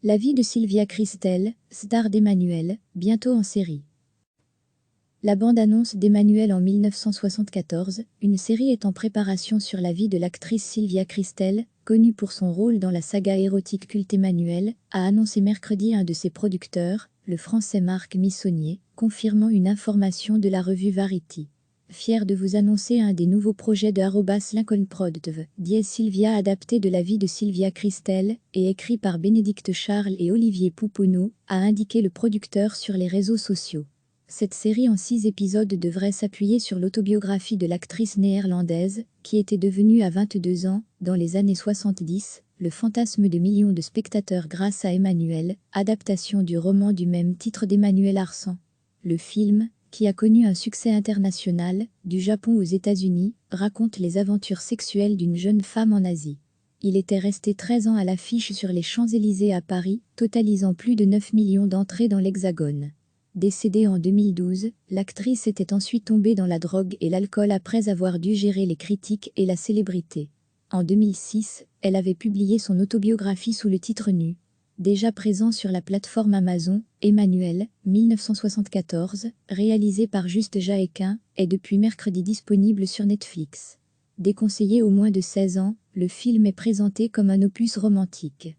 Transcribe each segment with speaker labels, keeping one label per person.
Speaker 1: La vie de Sylvia Kristel, star d'Emmanuelle, bientôt en série. La bande-annonce d'Emmanuelle en 1974, une série est en préparation sur la vie de l'actrice Sylvia Kristel, connue pour son rôle dans la saga érotique culte Emmanuelle, a annoncé mercredi un de ses producteurs, le Français Marc Missonnier, confirmant une information de la revue Variety. Fier de vous annoncer un des nouveaux projets de @LincolnProd, dit Sylvia, adapté de la vie de Sylvia Kristel et écrit par Bénédicte Charles et Olivier Pouponneau, a indiqué le producteur sur les réseaux sociaux. Cette série en 6 épisodes devrait s'appuyer sur l'autobiographie de l'actrice néerlandaise, qui était devenue à 22 ans, dans les années 70, le fantasme de millions de spectateurs grâce à Emmanuelle, adaptation du roman du même titre d'Emmanuel Arsan. Le film, qui a connu un succès international, du Japon aux États-Unis, raconte les aventures sexuelles d'une jeune femme en Asie. Il était resté 13 ans à l'affiche sur les Champs-Élysées à Paris, totalisant plus de 9 millions d'entrées dans l'Hexagone. Décédée en 2012, l'actrice était ensuite tombée dans la drogue et l'alcool après avoir dû gérer les critiques et la célébrité. En 2006, elle avait publié son autobiographie sous le titre Nu. Déjà présent sur la plateforme Amazon, Emmanuelle, 1974, réalisé par Juste Jaéquin, est depuis mercredi disponible sur Netflix. Déconseillé aux moins de 16 ans, le film est présenté comme un opus romantique.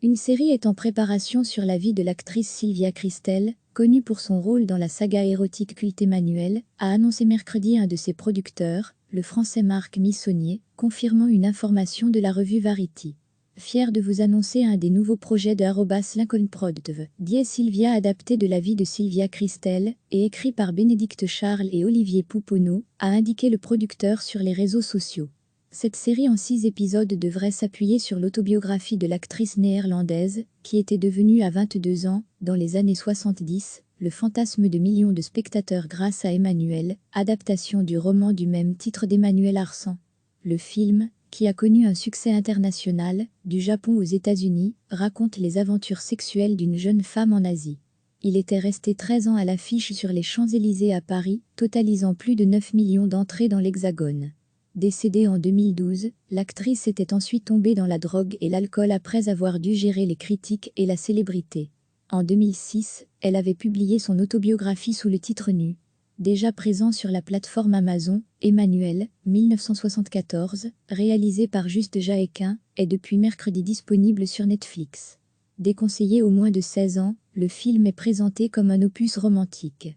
Speaker 1: Une série est en préparation sur la vie de l'actrice Sylvia Kristel, connue pour son rôle dans la saga érotique culte Emmanuelle, a annoncé mercredi un de ses producteurs, le Français Marc Missonnier, confirmant une information de la revue Variety. Fier de vous annoncer un des nouveaux projets de @LincolnProd, dit Sylvia, adapté de la vie de Sylvia Kristel et écrit par Bénédicte Charles et Olivier Pouponneau, a indiqué le producteur sur les réseaux sociaux. Cette série en 6 épisodes devrait s'appuyer sur l'autobiographie de l'actrice néerlandaise, qui était devenue à 22 ans, dans les années 70, le fantasme de millions de spectateurs grâce à Emmanuelle, adaptation du roman du même titre d'Emmanuel Arsan. Le film, qui a connu un succès international, du Japon aux États-Unis, raconte les aventures sexuelles d'une jeune femme en Asie. Il était resté 13 ans à l'affiche sur les Champs-Élysées à Paris, totalisant plus de 9 millions d'entrées dans l'Hexagone. Décédée en 2012, l'actrice était ensuite tombée dans la drogue et l'alcool après avoir dû gérer les critiques et la célébrité. En 2006, elle avait publié son autobiographie sous le titre Nu. Déjà présent sur la plateforme Amazon, Emmanuelle, 1974, réalisé par Juste Jaéquin, est depuis mercredi disponible sur Netflix. Déconseillé aux moins de 16 ans, le film est présenté comme un opus romantique.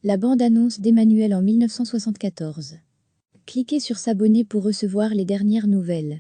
Speaker 1: La bande-annonce d'Emmanuelle en 1974. Cliquez sur s'abonner pour recevoir les dernières nouvelles.